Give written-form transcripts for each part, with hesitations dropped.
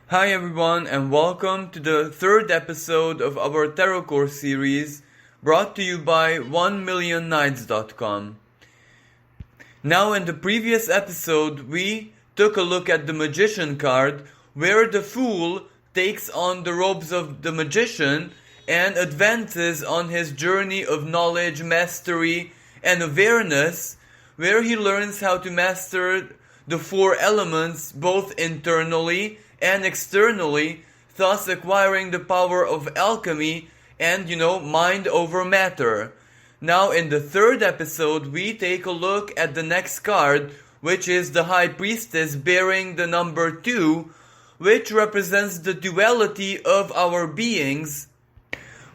Hi everyone, and welcome to the third episode of our Tarot Course series brought to you by 1millionnights.com. Now, in the previous episode, we took a look at the Magician card, where the Fool takes on the robes of the Magician and advances on his journey of knowledge, mastery, and awareness, where he learns how to master the four elements both internally and externally, thus acquiring the power of alchemy and, mind over matter. Now, in the third episode, we take a look at the next card, which is the High Priestess bearing the number 2, which represents the duality of our beings,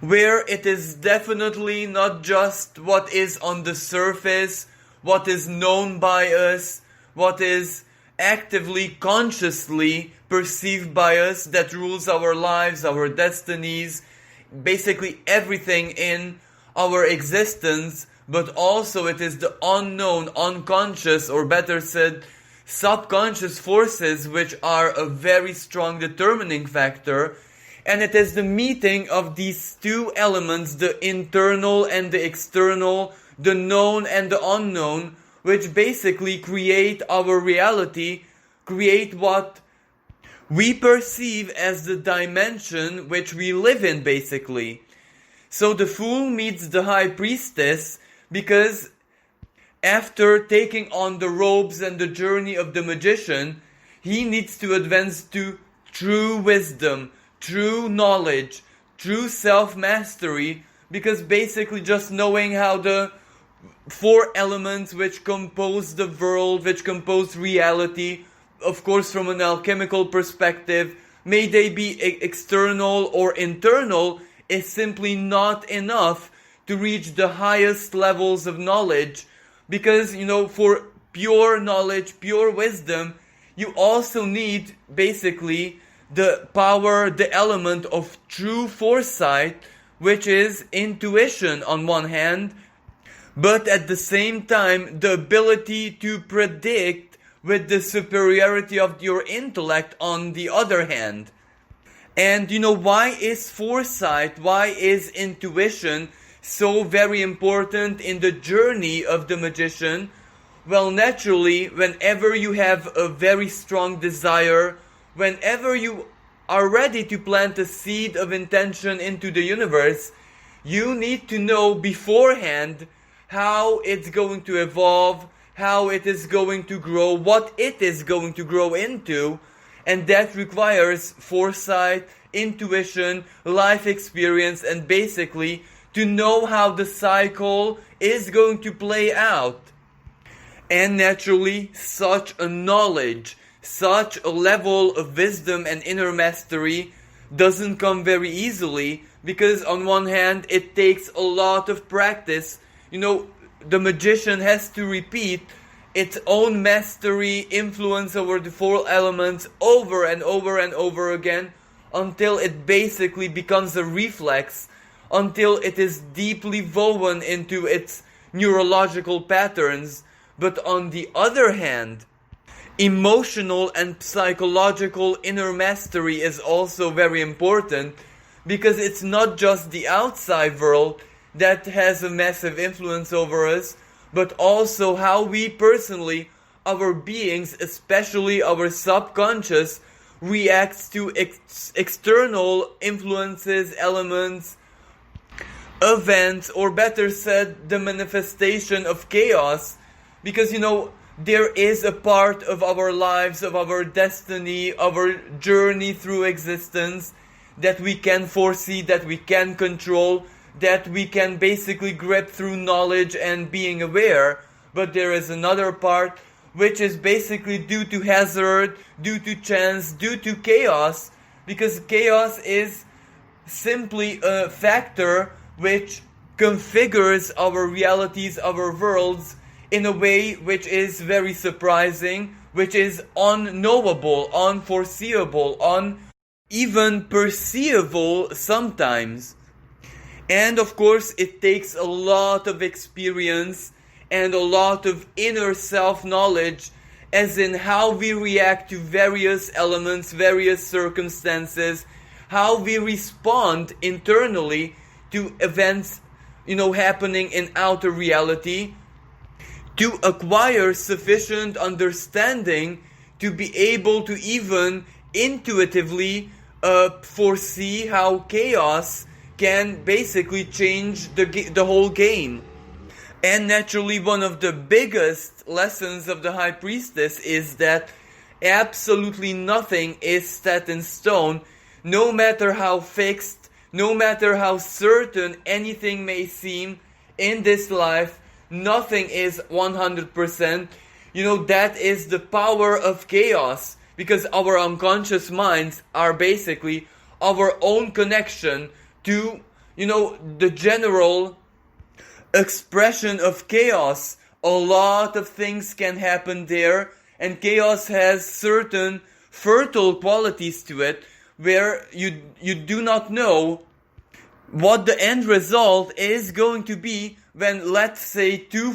where it is definitely not just what is on the surface, what is known by us, what is actively, consciously perceived by us that rules our lives, our destinies, basically everything in our existence, but also it is the unknown, unconscious, or better said, subconscious forces which are a very strong determining factor. And it is the meeting of these two elements, the internal and the external, the known and the unknown, which basically create our reality, create what we perceive as the dimension which we live in, basically. So the Fool meets the High Priestess because after taking on the robes and the journey of the Magician, he needs to advance to true wisdom, true knowledge, true self-mastery, because basically just knowing how the four elements which compose the world, which compose reality, of course from an alchemical perspective, may they be external or internal, is simply not enough to reach the highest levels of knowledge. Because, for pure knowledge, pure wisdom, you also need basically the power, the element of true foresight, which is intuition on one hand, but at the same time the ability to predict with the superiority of your intellect on the other hand. And why is foresight, why is intuition so very important in the journey of the Magician? Well, naturally, whenever you have a very strong desire, whenever you are ready to plant a seed of intention into the universe, you need to know beforehand how it's going to evolve, how it is going to grow, what it is going to grow into, and that requires foresight, intuition, life experience, and basically to know how the cycle is going to play out. And naturally, such a knowledge, such a level of wisdom and inner mastery doesn't come very easily, because on one hand it takes a lot of practice. The Magician has to repeat its own mastery, influence over the four elements over and over and over again until it basically becomes a reflex, until it is deeply woven into its neurological patterns. But on the other hand, emotional and psychological inner mastery is also very important, because it's not just the outside world that has a massive influence over us, but also how we personally, our beings, especially our subconscious, reacts to external influences, elements, events, or better said, the manifestation of chaos. Because, there is a part of our lives, of our destiny, our journey through existence that we can foresee, that we can control, that we can basically grip through knowledge and being aware. But there is another part which is basically due to hazard, due to chance, due to chaos, because chaos is simply a factor which configures our realities, our worlds, in a way which is very surprising, which is unknowable, unforeseeable, even perceivable sometimes. And of course, it takes a lot of experience and a lot of inner self-knowledge as in how we react to various elements, various circumstances, how we respond internally to events, happening in outer reality, to acquire sufficient understanding to be able to even intuitively foresee how chaos can basically change the whole game. And naturally, one of the biggest lessons of the High Priestess is that absolutely nothing is set in stone, no matter how fixed, no matter how certain anything may seem in this life. Nothing is 100%. That is the power of chaos, because our unconscious minds are basically our own connection to, the general expression of chaos. A lot of things can happen there, and chaos has certain fertile qualities to it where you do not know what the end result is going to be when, let's say, two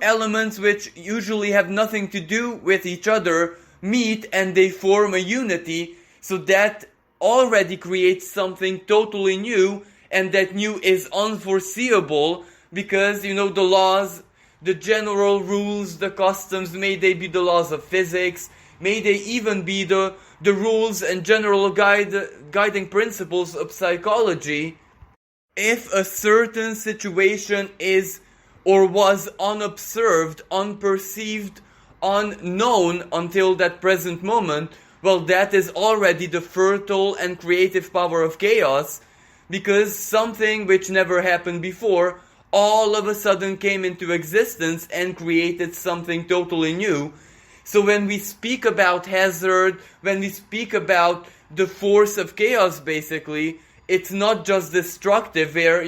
elements which usually have nothing to do with each other meet and they form a unity. So that already creates something totally new, and that new is unforeseeable because, the laws, the general rules, the customs, may they be the laws of physics, may they even be the rules and general guiding principles of psychology. If a certain situation is or was unobserved, unperceived, unknown until that present moment, well, that is already the fertile and creative power of chaos, because something which never happened before all of a sudden came into existence and created something totally new. So when we speak about hazard, when we speak about the force of chaos, basically, it's not just destructive where,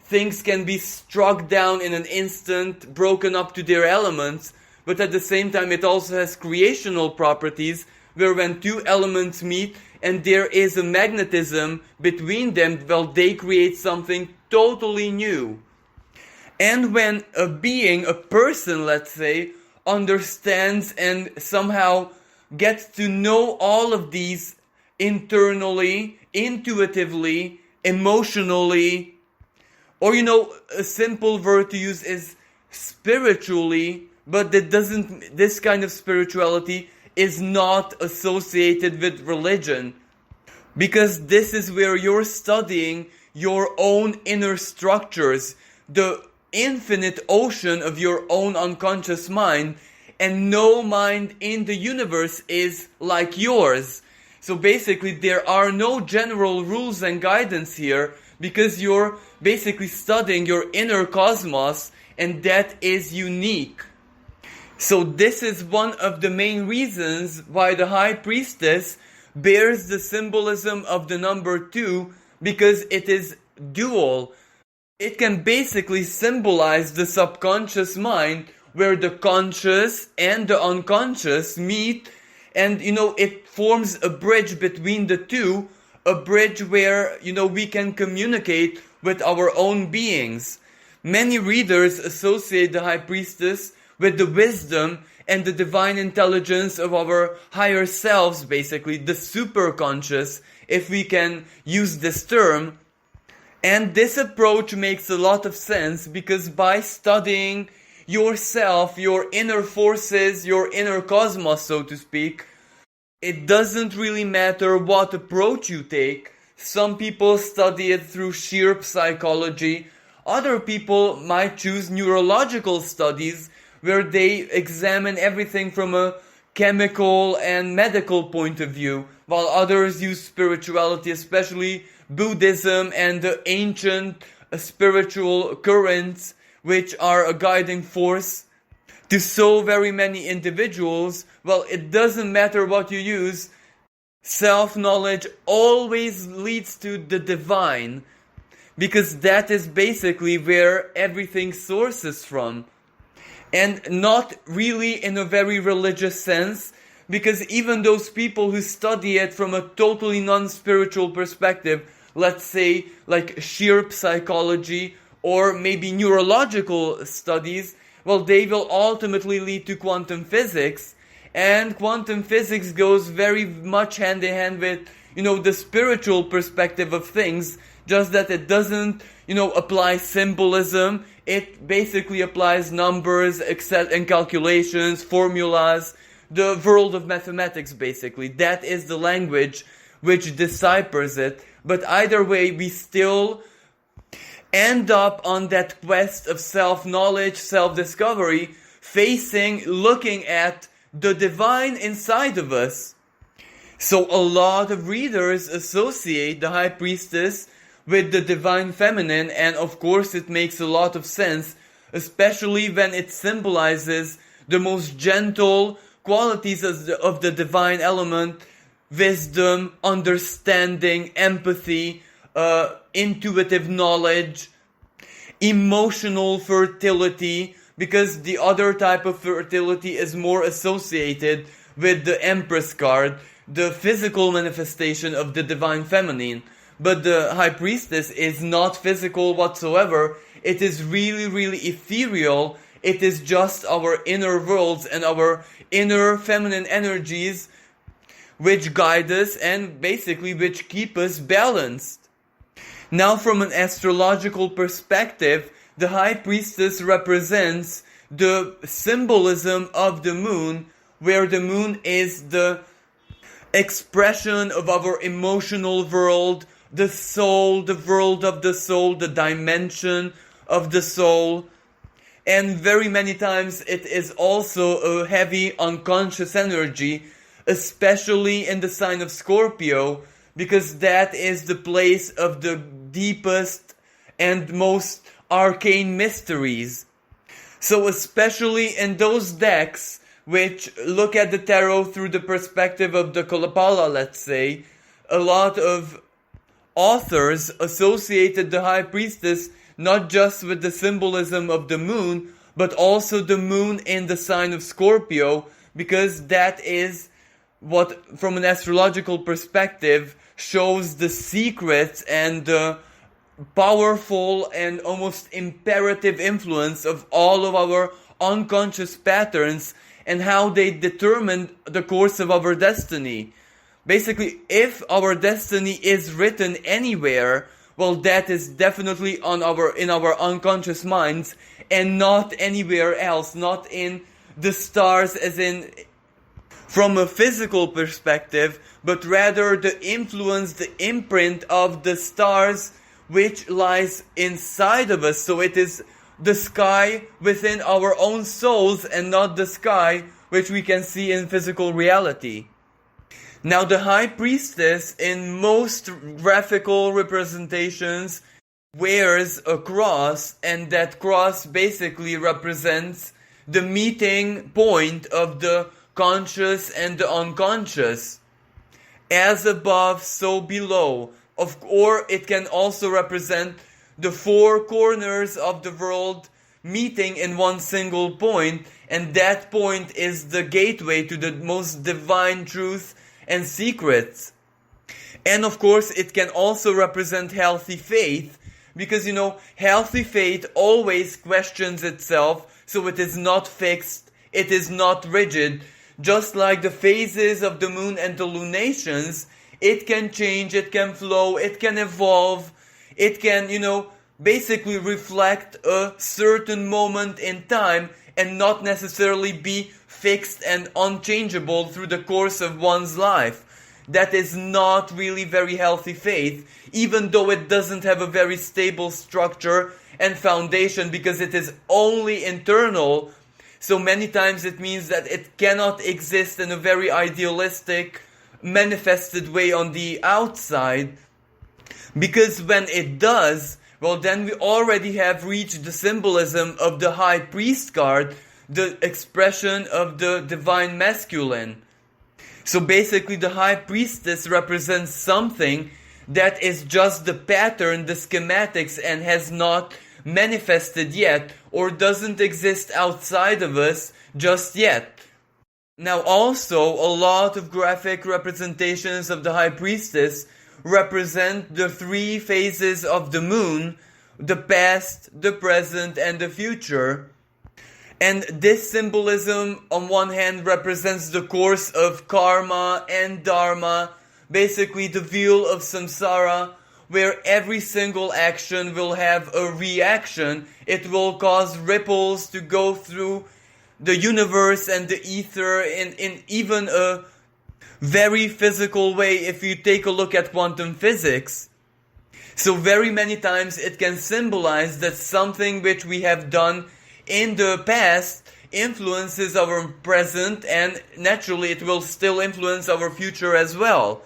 things can be struck down in an instant, broken up to their elements, but at the same time it also has creational properties where when two elements meet and there is a magnetism between them, well, they create something totally new. And when a being, a person, let's say, understands and somehow gets to know all of these internally, intuitively, emotionally, or a simple word to use is spiritually, but this kind of spirituality is not associated with religion, because this is where you're studying your own inner structures, the infinite ocean of your own unconscious mind, and no mind in the universe is like yours. So basically there are no general rules and guidance here, because you're basically studying your inner cosmos, and that is unique. So this is one of the main reasons why the High Priestess bears the symbolism of the number 2, because it is dual. It can basically symbolize the subconscious mind, where the conscious and the unconscious meet, and it forms a bridge between the two, a bridge where we can communicate with our own beings. Many readers associate the High Priestess with the wisdom and the divine intelligence of our higher selves, basically the superconscious, if we can use this term. And this approach makes a lot of sense, because by studying yourself, your inner forces, your inner cosmos, so to speak, it doesn't really matter what approach you take. Some people study it through sheer psychology. Other people might choose neurological studies, where they examine everything from a chemical and medical point of view, while others use spirituality, especially Buddhism and the ancient spiritual currents, which are a guiding force to so very many individuals. Well, it doesn't matter what you use. Self-knowledge always leads to the divine, because that is basically where everything sources from. And not really in a very religious sense, because even those people who study it from a totally non-spiritual perspective, let's say like sheer psychology or maybe neurological studies, well, they will ultimately lead to quantum physics. And quantum physics goes very much hand in hand with, the spiritual perspective of things, just that it doesn't, apply symbolism. It basically applies numbers, and calculations, formulas, the world of mathematics, basically. That is the language which deciphers it. But either way, we still end up on that quest of self-knowledge, self-discovery, looking at the divine inside of us. So a lot of readers associate the High Priestess with the divine feminine, and of course it makes a lot of sense, especially when it symbolizes the most gentle qualities of the divine element: wisdom, understanding, empathy, intuitive knowledge, emotional fertility, because the other type of fertility is more associated with the Empress card, the physical manifestation of the divine feminine. But the High Priestess is not physical whatsoever. It is really, really ethereal. It is just our inner worlds and our inner feminine energies which guide us and basically which keep us balanced. Now, from an astrological perspective, the High Priestess represents the symbolism of the moon, where the moon is the expression of our emotional world, the soul, the world of the soul, the dimension of the soul. And very many times it is also a heavy unconscious energy, especially in the sign of Scorpio, because that is the place of the deepest and most arcane mysteries. So especially in those decks which look at the tarot through the perspective of the Kalapala, let's say, a lot of authors associated the High Priestess not just with the symbolism of the moon, but also the moon in the sign of Scorpio, because that is what, from an astrological perspective, shows the secrets and the powerful and almost imperative influence of all of our unconscious patterns and how they determine the course of our destiny. Basically, if our destiny is written anywhere, well, that is definitely in our unconscious minds and not anywhere else, not in the stars as in from a physical perspective, but rather the influence, the imprint of the stars which lies inside of us. So it is the sky within our own souls and not the sky which we can see in physical reality. Now, the High Priestess in most graphical representations wears a cross, and that cross basically represents the meeting point of the conscious and the unconscious. As above, so below. Or it can also represent the four corners of the world meeting in one single point, and that point is the gateway to the most divine truth and secrets. And of course, it can also represent healthy faith, because healthy faith always questions itself, so it is not fixed, it is not rigid. Just like the phases of the moon and the lunations, it can change, it can flow, it can evolve, it can, basically reflect a certain moment in time and not necessarily be fixed and unchangeable through the course of one's life. That is not really very healthy faith, even though it doesn't have a very stable structure and foundation, because it is only internal. So many times it means that it cannot exist in a very idealistic, manifested way on the outside, because when it does, well, then we already have reached the symbolism of the High Priest card, the expression of the divine masculine. So basically the High Priestess represents something that is just the pattern, the schematics, and has not manifested yet, or doesn't exist outside of us just yet. Now also, a lot of graphic representations of the High Priestess represent the three phases of the moon: the past, the present, and the future. And this symbolism on one hand represents the course of karma and dharma, basically the wheel of samsara, where every single action will have a reaction. It will cause ripples to go through the universe and the ether in even a very physical way if you take a look at quantum physics. So very many times it can symbolize that something which we have done in the past influences our present, and naturally it will still influence our future as well.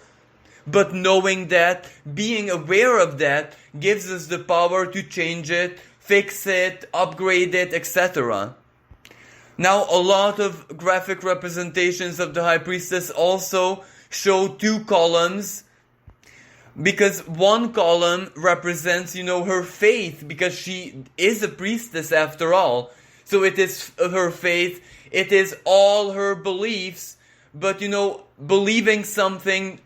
But knowing that, being aware of that, gives us the power to change it, fix it, upgrade it, etc. Now, a lot of graphic representations of the High Priestess also show two columns, because one column represents, her faith, because she is a priestess after all. So it is her faith, it is all her beliefs, but believing something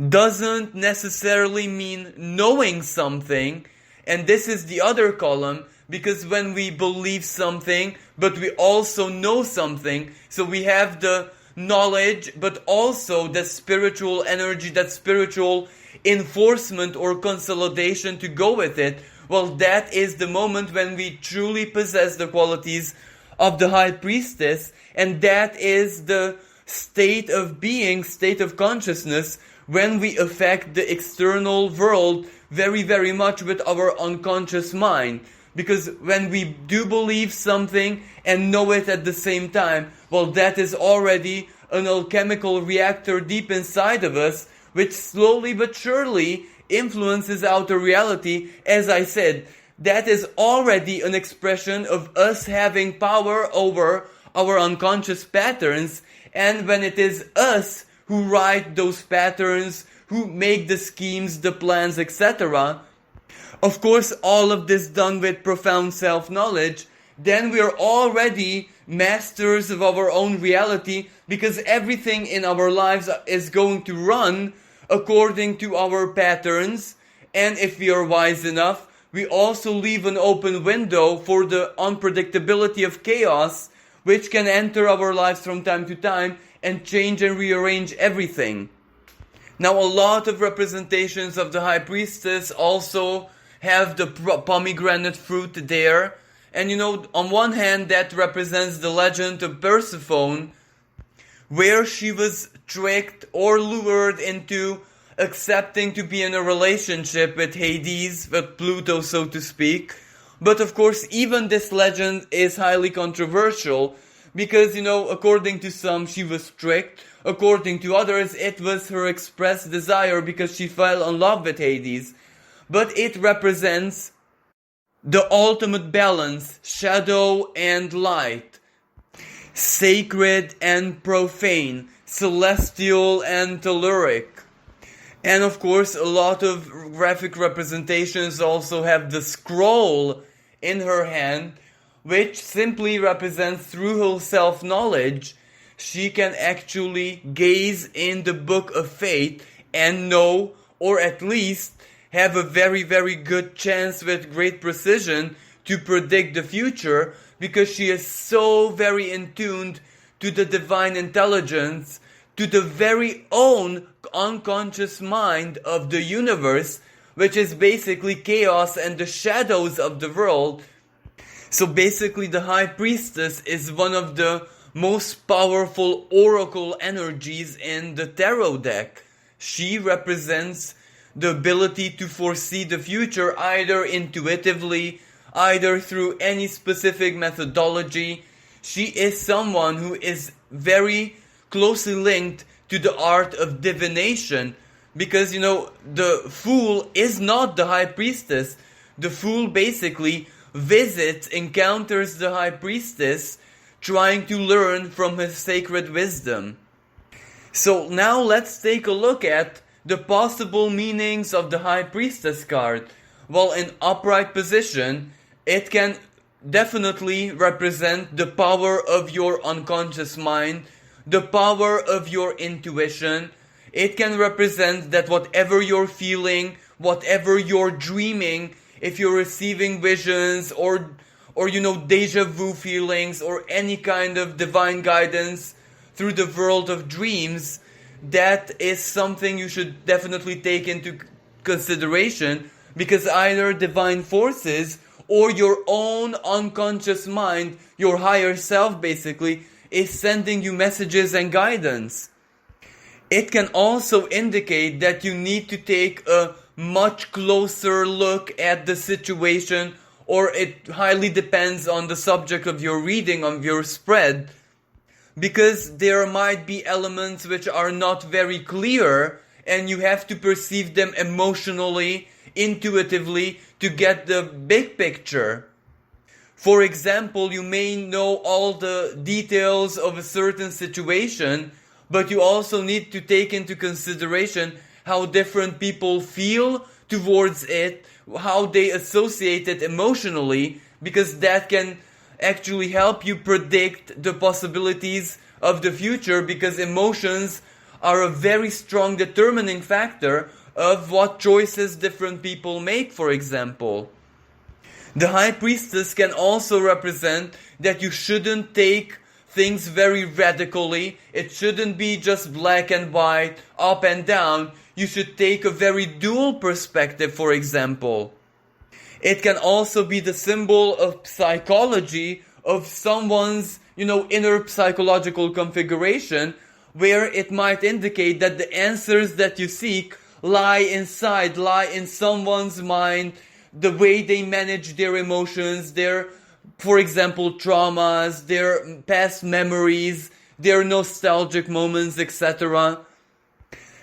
doesn't necessarily mean knowing something. And this is the other column, because when we believe something, but we also know something, so we have the knowledge, but also the spiritual energy, that spiritual enforcement or consolidation to go with it. Well, that is the moment when we truly possess the qualities of the High Priestess, and that is the state of being, state of consciousness, when we affect the external world very, very much with our unconscious mind. Because when we do believe something and know it at the same time, well, that is already an alchemical reactor deep inside of us, which slowly but surely influences outer reality. As I said, that is already an expression of us having power over our unconscious patterns. And when it is us who write those patterns, who make the schemes, the plans, etc., of course, all of this done with profound self-knowledge, then we are already masters of our own reality, because everything in our lives is going to run according to our patterns. And if we are wise enough, we also leave an open window for the unpredictability of chaos, which can enter our lives from time to time and change and rearrange everything. Now, a lot of representations of the High Priestess also have the pomegranate fruit there. And on one hand, that represents the legend of Persephone, where she was tricked or lured into accepting to be in a relationship with Hades, with Pluto, so to speak. But of course, even this legend is highly controversial, because, according to some, she was tricked. According to others, it was her expressed desire because she fell in love with Hades. But it represents the ultimate balance, shadow and light, sacred and profane, celestial and telluric. And of course, a lot of graphic representations also have the scroll in her hand, which simply represents, through her self-knowledge, she can actually gaze in the book of fate and know, or at least have a very, very good chance with great precision to predict the future, because she is so very in tune to the divine intelligence, to the very own unconscious mind of the universe, which is basically chaos and the shadows of the world. So basically, the High Priestess is one of the most powerful oracle energies in the tarot deck. She represents the ability to foresee the future, either intuitively, either through any specific methodology. She is someone who is very closely linked to the art of divination, because the Fool is not the High Priestess. The Fool basically visits, encounters the High Priestess, trying to learn from his sacred wisdom. So now let's take a look at the possible meanings of the High Priestess card. Well, in upright position, it can definitely represent the power of your unconscious mind, the power of your intuition. It can represent that whatever you're feeling, whatever you're dreaming, if you're receiving visions or or deja vu feelings, or any kind of divine guidance through the world of dreams, that is something you should definitely take into consideration, because either divine forces or your own unconscious mind, your higher self basically, is sending you messages and guidance. It can also indicate that you need to take a much closer look at the situation, or it highly depends on the subject of your reading, of your spread, because there might be elements which are not very clear and you have to perceive them emotionally, intuitively, to get the big picture. For example, you may know all the details of a certain situation, but you also need to take into consideration how different people feel towards it, how they associate it emotionally, because that can actually help you predict the possibilities of the future, because emotions are a very strong determining factor of what choices different people make, for example. The High Priestess can also represent that you shouldn't take things very radically. It shouldn't be just black and white, up and down. You should take a very dual perspective, for example. It can also be the symbol of psychology, of someone's, inner psychological configuration, where it might indicate that the answers that you seek lie in someone's mind, the way they manage their emotions, their, for example, traumas, their past memories, their nostalgic moments, etc.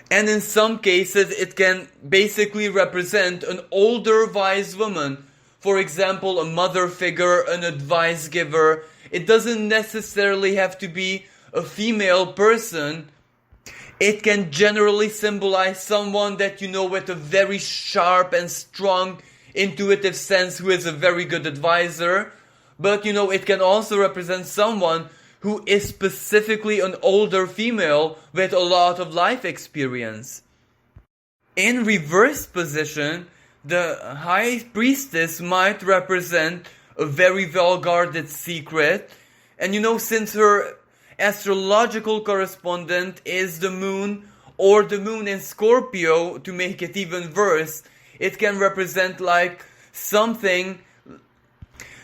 And in some cases, it can basically represent an older wise woman. For example, a mother figure, an advice giver. It doesn't necessarily have to be a female person. It can generally symbolize someone that you know with a very sharp and strong intuitive sense, who is a very good advisor. But it can also represent someone who is specifically an older female with a lot of life experience. In reverse position, the High Priestess might represent a very well-guarded secret. And since her astrological correspondent is the moon, or the moon in Scorpio, to make it even worse, it can represent like something,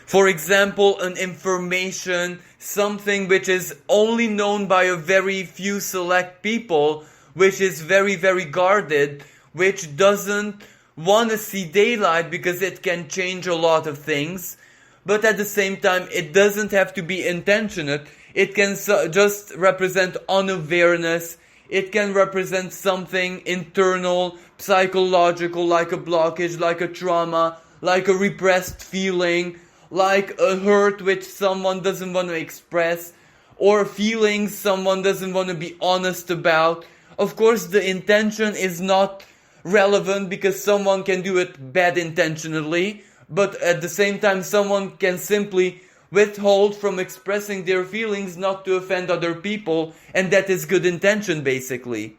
for example, an information, something which is only known by a very few select people, which is very, very guarded, which doesn't want to see daylight because it can change a lot of things. But at the same time, it doesn't have to be intentionate. It can just represent unawareness. It can represent something internal, psychological, like a blockage, like a trauma, like a repressed feeling, like a hurt which someone doesn't want to express, or feelings someone doesn't want to be honest about. Of course, the intention is not relevant because someone can do it bad intentionally, but at the same time someone can simply withhold from expressing their feelings not to offend other people, and that is good intention basically.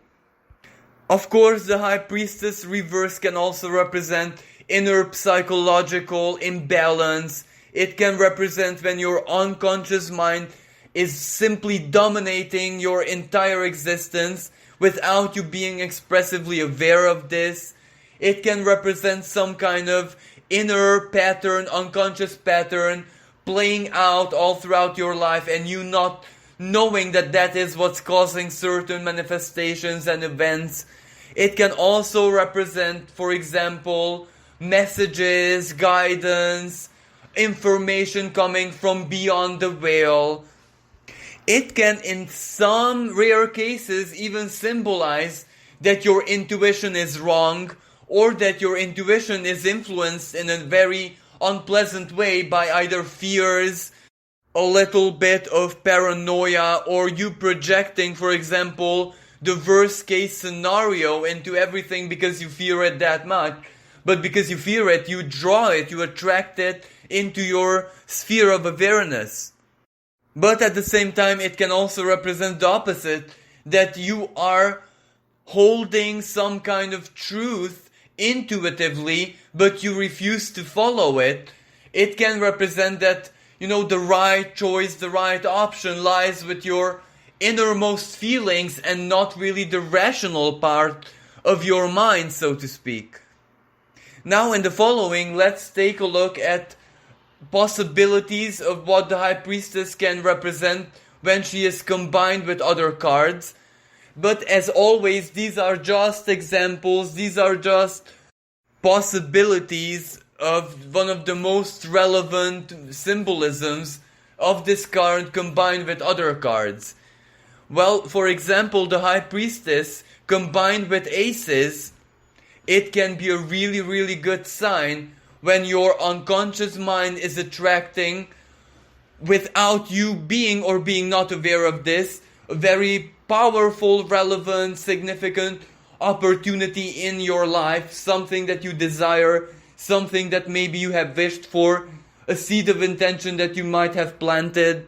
Of course, the High Priestess reverse can also represent inner psychological imbalance. It can represent when your unconscious mind is simply dominating your entire existence without you being expressively aware of this. It can represent some kind of inner pattern, unconscious pattern, playing out all throughout your life, and you not knowing that that is what's causing certain manifestations and events. It can also represent, for example, messages, guidance, information coming from beyond the veil. It can, in some rare cases, even symbolize that your intuition is wrong, or that your intuition is influenced in a very unpleasant way by either fears, a little bit of paranoia, or you projecting, for example, the worst case scenario into everything because you fear it that much. But because you fear it, you draw it, you attract it into your sphere of awareness. But at the same time, it can also represent the opposite, that you are holding some kind of truth intuitively, but you refuse to follow it. It can represent that, the right choice, the right option lies with your innermost feelings and not really the rational part of your mind, so to speak. Now in the following, let's take a look at possibilities of what the High Priestess can represent when she is combined with other cards. But as always, these are just examples, these are just possibilities of one of the most relevant symbolisms of this card combined with other cards. Well, for example, the High Priestess combined with aces, it can be a really, really good sign when your unconscious mind is attracting, without you being or being not aware of this, a very powerful, relevant, significant opportunity in your life, something that you desire, something that maybe you have wished for, a seed of intention that you might have planted.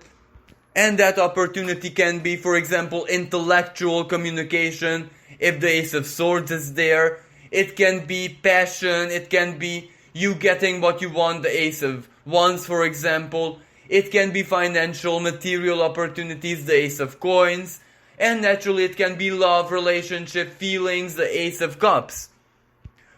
And that opportunity can be, for example, intellectual communication, if the Ace of Swords is there. It can be passion, it can be you getting what you want, the Ace of Wands, for example. It can be financial, material opportunities, the Ace of Coins. And naturally it can be love, relationship, feelings, the Ace of Cups.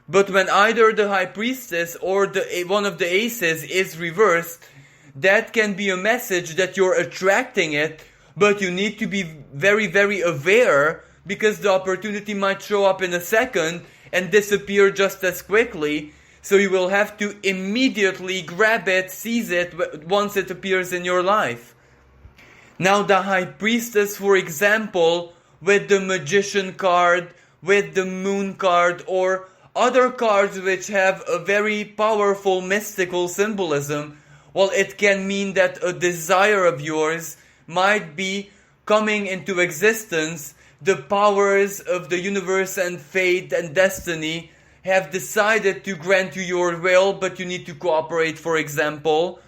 But when either the High Priestess or one of the aces is reversed, that can be a message that you're attracting it, but you need to be very, very aware, because the opportunity might show up in a second and disappear just as quickly. So you will have to immediately grab it, seize it once it appears in your life. Now the High Priestess, for example, with the Magician card, with the Moon card, or other cards which have a very powerful mystical symbolism, well, it can mean that a desire of yours might be coming into existence. The powers of the universe and fate and destiny have decided to grant you your will, but you need to cooperate, for example.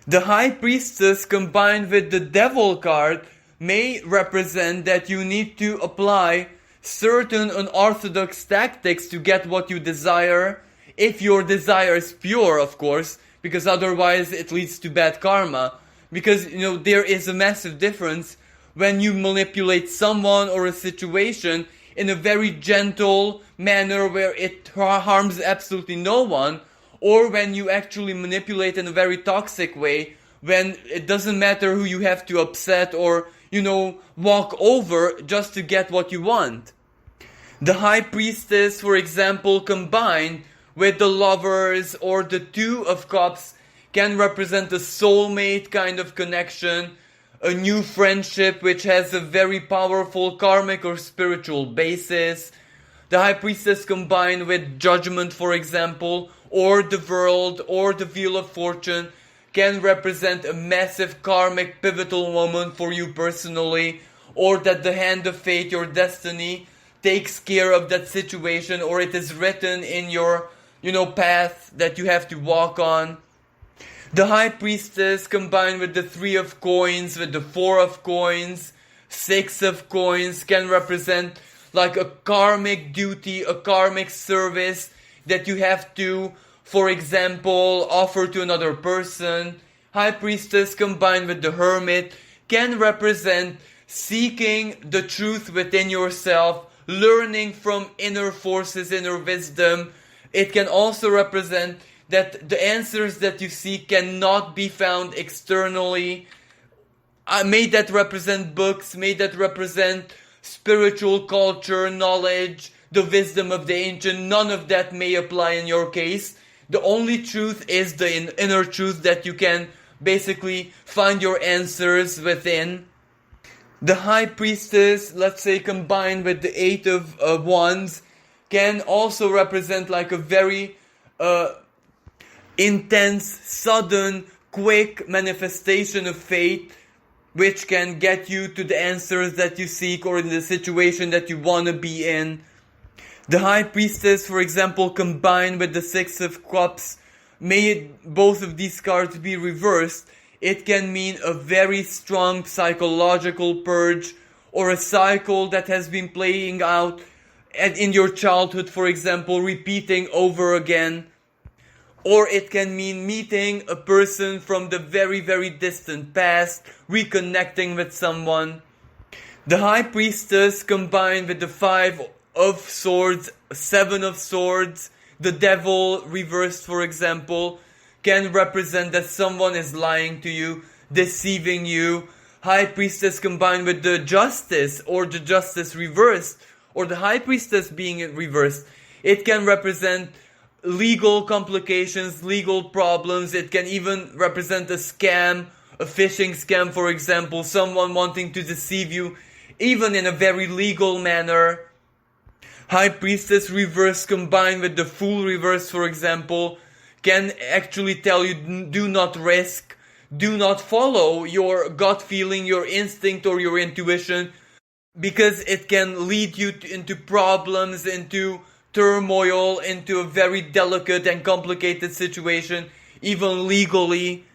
The High Priestess combined with the Devil card may represent that you need to apply certain unorthodox tactics to get what you desire, if your desire is pure, of course, because otherwise it leads to bad karma. Because, there is a massive difference when you manipulate someone or a situation in a very gentle manner where it harms absolutely no one, or when you actually manipulate in a very toxic way, when it doesn't matter who you have to upset or, walk over just to get what you want. The High Priestess, for example, combined with the Lovers or the Two of Cups can represent a soulmate kind of connection, a new friendship which has a very powerful karmic or spiritual basis. The High Priestess combined with Judgment, for example, or the World, or the Wheel of Fortune, can represent a massive karmic pivotal moment for you personally, or that the hand of fate, your destiny, takes care of that situation, or it is written in your, path that you have to walk on. The High Priestess combined with the Three of Coins, with the Four of Coins, Six of Coins, can represent like a karmic duty, a karmic service that you have to, for example, offer to another person. High Priestess combined with the Hermit can represent seeking the truth within yourself, learning from inner forces, inner wisdom. It can also represent that the answers that you seek cannot be found externally. May that represent books, may that represent spiritual culture, knowledge, the wisdom of the ancient. None of that may apply in your case. The only truth is the inner truth that you can basically find your answers within. The High Priestess, let's say combined with the Eight of Wands, can also represent like a very intense, sudden, quick manifestation of fate, which can get you to the answers that you seek or in the situation that you want to be in. The High Priestess, for example, combined with the Six of Cups, may both of these cards be reversed. It can mean a very strong psychological purge, or a cycle that has been playing out in your childhood, for example, repeating over again. or it can mean meeting a person from the very, very distant past, reconnecting with someone. The High Priestess combined with the Five of Swords, Seven of Swords, the Devil reversed, for example, can represent that someone is lying to you, deceiving you. High Priestess combined with the Justice, or the Justice reversed, or the High Priestess being reversed, it can represent legal complications, legal problems. It can even represent a scam, a phishing scam, for example, someone wanting to deceive you, even in a very legal manner. High Priestess reverse combined with the Fool reverse, for example, can actually tell you do not risk, do not follow your gut feeling, your instinct or your intuition, because it can lead you into problems, into turmoil, into a very delicate and complicated situation, even legally.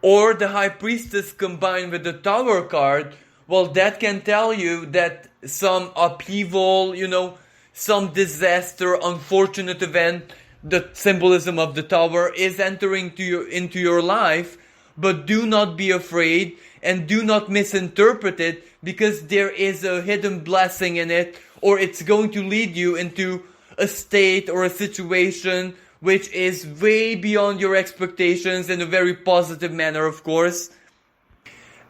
Or the High Priestess combined with the Tower card, well, that can tell you that some upheaval, some disaster, unfortunate event, the symbolism of the Tower, is entering into your life. But do not be afraid and do not misinterpret it, because there is a hidden blessing in it, or it's going to lead you into a state or a situation which is way beyond your expectations, in a very positive manner, of course.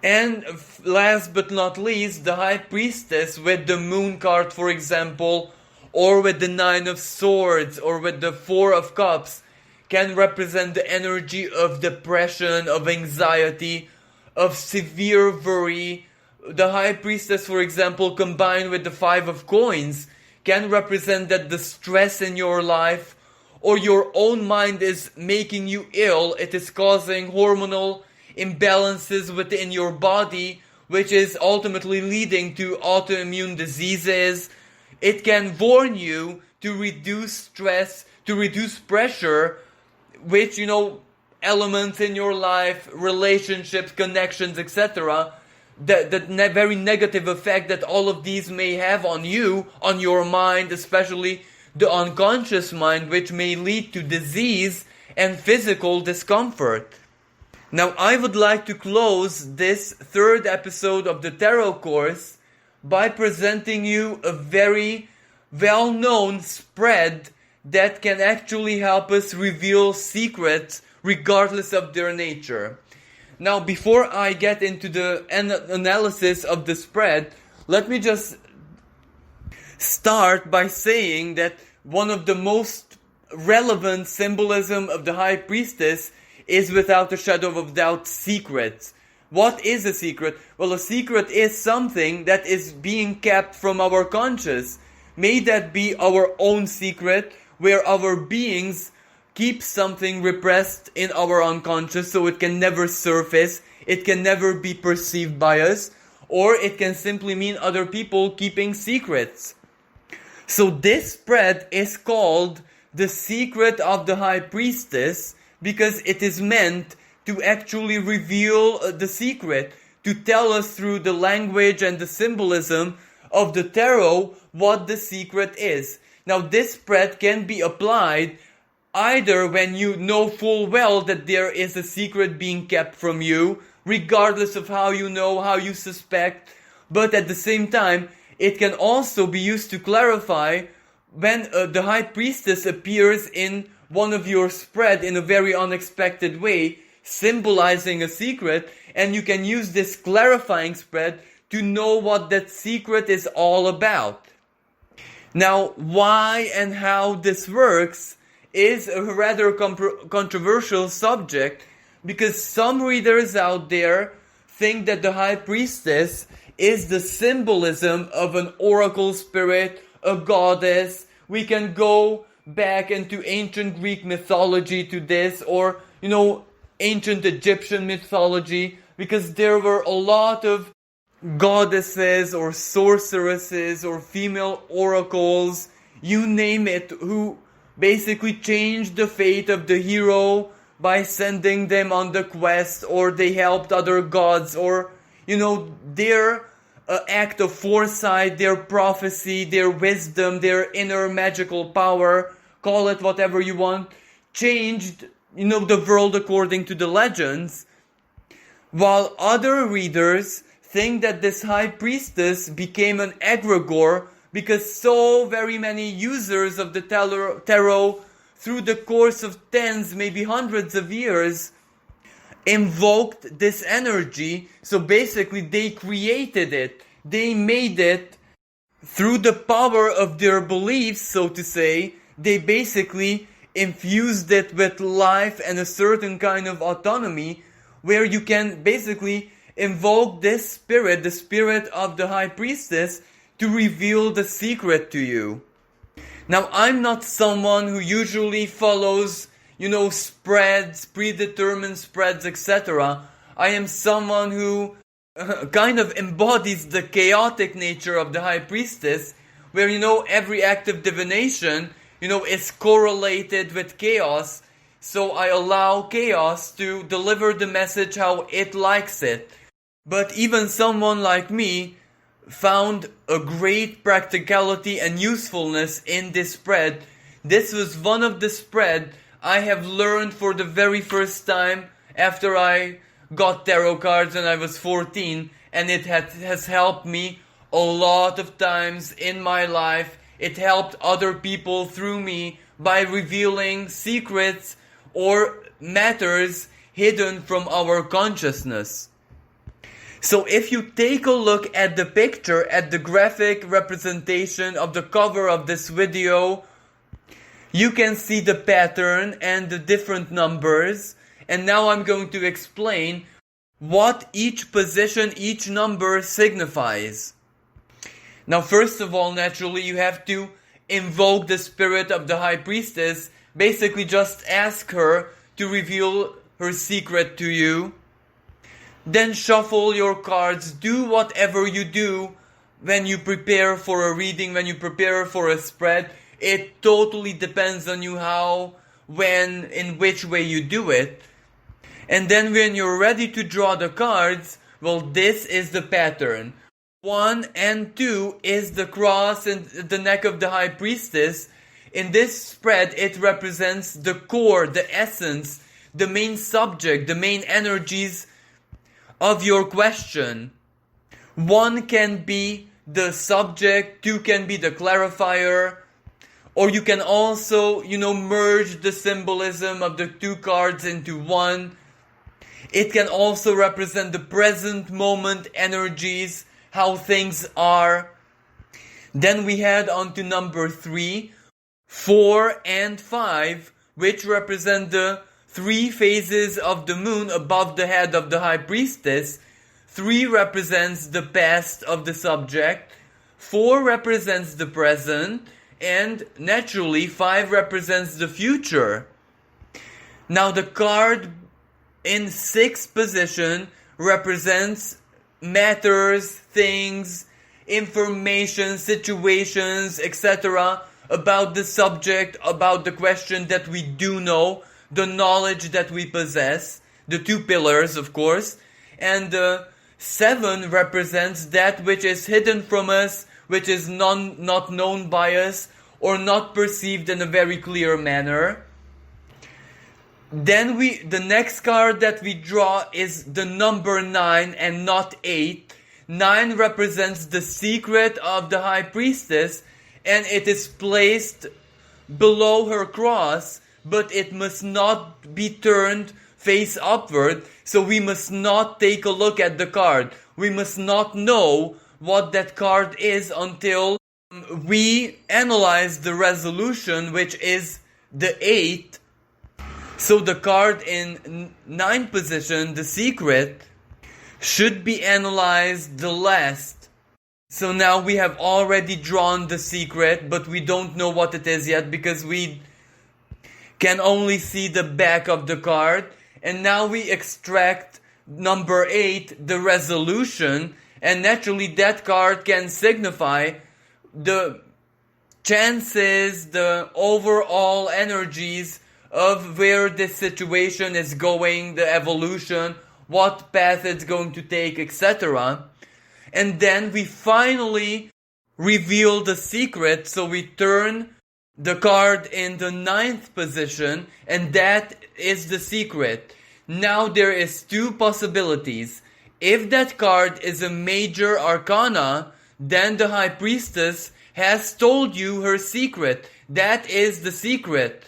And last but not least, the High Priestess with the Moon card, for example, or with the Nine of Swords, or with the Four of Cups, can represent the energy of depression, of anxiety, of severe worry. The High Priestess, for example, combined with the Five of Coins, can represent that the stress in your life or your own mind is making you ill. It is causing hormonal imbalances within your body, which is ultimately leading to autoimmune diseases. It can warn you to reduce stress, to reduce pressure, which, elements in your life, relationships, connections, etc., very negative effect that all of these may have on you, on your mind, especially the unconscious mind, which may lead to disease and physical discomfort. Now, I would like to close this third episode of the Tarot course by presenting you a very well-known spread that can actually help us reveal secrets regardless of their nature. Now, before I get into the analysis of the spread, let me just start by saying that one of the most relevant symbolism of the High Priestess is, without a shadow of doubt, secrets. What is a secret? Well, a secret is something that is being kept from our conscious. May that be our own secret, where our beings keep something repressed in our unconscious so it can never surface, it can never be perceived by us, or it can simply mean other people keeping secrets. So this spread is called the Secret of the High Priestess, because it is meant to actually reveal the secret, to tell us through the language and the symbolism of the tarot what the secret is. Now, this spread can be applied either when you know full well that there is a secret being kept from you, regardless of how you know, how you suspect, but at the same time, it can also be used to clarify when the High Priestess appears in one of your spread in a very unexpected way, symbolizing a secret, and you can use this clarifying spread to know what that secret is all about. Now, why and how this works is a rather controversial subject, because some readers out there think that the High Priestess is the symbolism of an oracle spirit, a goddess. We can go back into ancient Greek mythology to this, or, ancient Egyptian mythology, because there were a lot of goddesses or sorceresses or female oracles, you name it, who basically changed the fate of the hero by sending them on the quest, or they helped other gods, or, their act of foresight, their prophecy, their wisdom, their inner magical power, call it whatever you want, changed, the world according to the legends, while other readers think that this High Priestess became an egregore because so very many users of the tarot through the course of tens, maybe hundreds of years, invoked this energy. So basically they created it. They made it through the power of their beliefs, so to say. They basically infused it with life and a certain kind of autonomy where you can basically invoke this spirit, the spirit of the High Priestess, to reveal the secret to you. Now, I'm not someone who usually follows, spreads, predetermined spreads, etc. I am someone who kind of embodies the chaotic nature of the High Priestess, where, every act of divination, is correlated with chaos. So I allow chaos to deliver the message how it likes it. But even someone like me found a great practicality and usefulness in this spread. This was one of the spread I have learned for the very first time after I got tarot cards when I was 14, and it has helped me a lot of times in my life. It helped other people through me by revealing secrets or matters hidden from our consciousness. So if you take a look at the picture, at the graphic representation of the cover of this video, you can see the pattern and the different numbers. And now I'm going to explain what each position, each number signifies. Now, first of all, naturally, you have to invoke the spirit of the High Priestess. Basically, just ask her to reveal her secret to you. Then shuffle your cards. Do whatever you do when you prepare for a reading, when you prepare for a spread. It totally depends on you how, when, in which way you do it. And then when you're ready to draw the cards, well, this is the pattern. 1 and 2 is the cross and the neck of the High Priestess. In this spread, it represents the core, the essence, the main subject, the main energies of your question. 1 can be the subject, 2 can be the clarifier, or you can also, merge the symbolism of the 2 cards into 1. It can also represent the present moment energies, how things are. Then we head on to number 3, 4 and 5, which represent the 3 phases of the moon above the head of the High Priestess. 3 represents the past of the subject, 4 represents the present, and naturally 5 represents the future. Now the card in 6th position represents matters, things, information, situations, etc. about the subject, about the question that we do know, the knowledge that we possess, the 2 pillars, of course. And 7 represents that which is hidden from us, which is not known by us, or not perceived in a very clear manner. Then the next card that we draw is the number 9 and not 8. 9 represents the secret of the High Priestess, and it is placed below her cross, but it must not be turned face upward, so we must not take a look at the card. We must not know what that card is until we analyze the resolution, which is the 8. So the card in 9th position, the secret, should be analyzed the last. So now we have already drawn the secret, but we don't know what it is yet because we can only see the back of the card. And now we extract number 8, the resolution, and naturally that card can signify the chances, the overall energies of where this situation is going, the evolution, what path it's going to take, etc. And then we finally reveal the secret, so we turn the card in the 9th position, and that is the secret. Now there is two possibilities. If that card is a major arcana, then the High Priestess has told you her secret. That is the secret.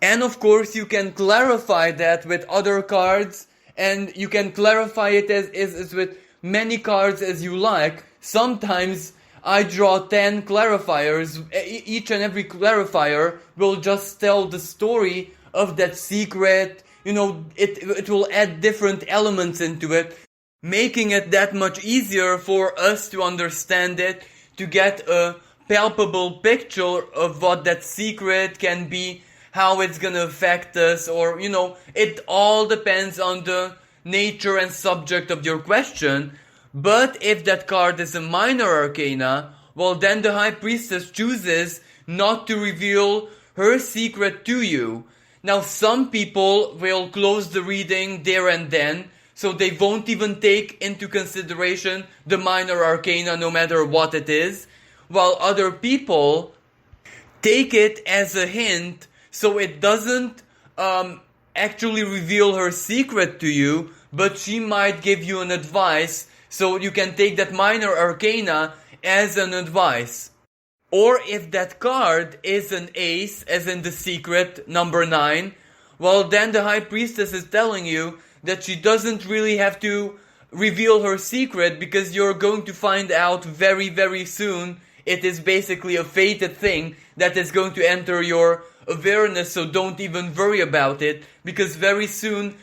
And of course you can clarify that with other cards, and you can clarify it as with many cards as you like. Sometimes I draw 10 clarifiers. Each and every clarifier will just tell the story of that secret. It will add different elements into it, making it that much easier for us to understand it, to get a palpable picture of what that secret can be, how it's gonna affect us, or, it all depends on the nature and subject of your question. But if that card is a minor arcana, well, then the High Priestess chooses not to reveal her secret to you. Now, some people will close the reading there and then, so they won't even take into consideration the minor arcana no matter what it is, while other people take it as a hint, so it doesn't actually reveal her secret to you, but she might give you an advice, so you can take that minor arcana as an advice. Or if that card is an ace, as in the secret, number 9, well, then the High Priestess is telling you that she doesn't really have to reveal her secret, because you're going to find out very, very soon. It is basically a fated thing that is going to enter your awareness, so don't even worry about it, because very soon,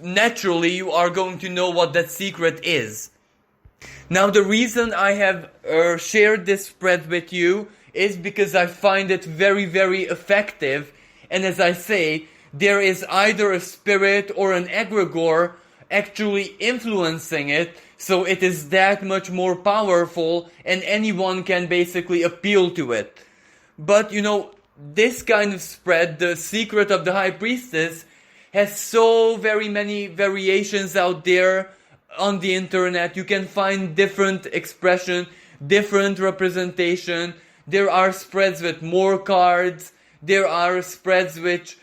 naturally, you are going to know what that secret is. Now, the reason I have shared this spread with you is because I find it very, very effective, and as I say, there is either a spirit or an egregore actually influencing it, so it is that much more powerful, and anyone can basically appeal to it. But this kind of spread, the secret of the High Priestess, has so very many variations out there on the internet. You can find different expression, different representation. There are spreads with more cards. There are spreads which,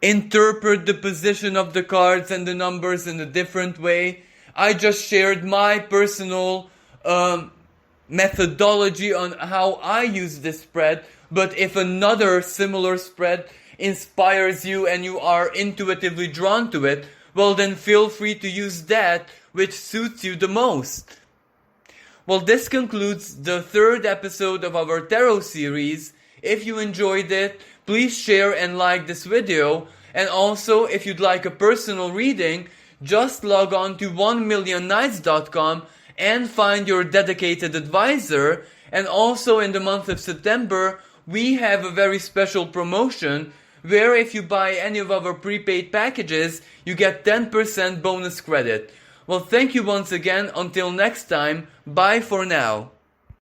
interpret the position of the cards and the numbers in a different way. I just shared my personal methodology on how I use this spread, but if another similar spread inspires you and you are intuitively drawn to it, well, then feel free to use that which suits you the most. Well, this concludes the 3rd episode of our tarot series. If you enjoyed it, please share and like this video. And also, if you'd like a personal reading, just log on to 1millionnights.com and find your dedicated advisor. And also in the month of September, we have a very special promotion where if you buy any of our prepaid packages, you get 10% bonus credit. Well, thank you once again. Until next time, bye for now.